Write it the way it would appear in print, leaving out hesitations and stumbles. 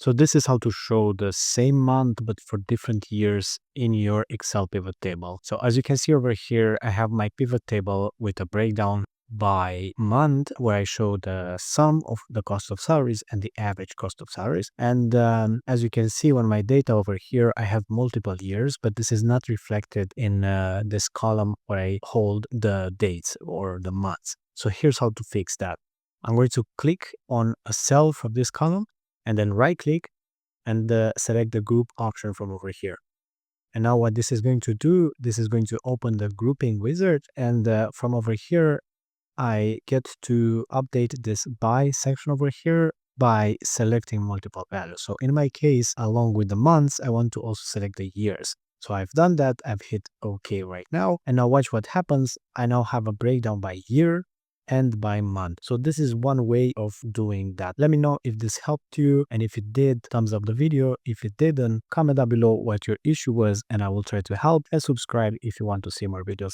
So this is how to show the same month, but for different years in your Excel pivot table. So as you can see over here, I have my pivot table with a breakdown by month where I show the sum of the cost of salaries and the average cost of salaries. And as you can see on my data over here, I have multiple years, but this is not reflected in this column where I hold the dates or the months. So here's how to fix that. I'm going to click on a cell from this column and then right click and select the group option from over here. And now what this is going to do, this is going to open the grouping wizard, and from over here, I get to update this by section over here by selecting multiple values. So in my case, along with the months, I want to also select the years. So I've done that, I've hit OK right now. And now watch what happens. I now have a breakdown by year and by month. So this is one way of doing that. Let me know if this helped you, and if it did, thumbs up the video. If it didn't, comment down below what your issue was and I will try to help, and subscribe if you want to see more videos.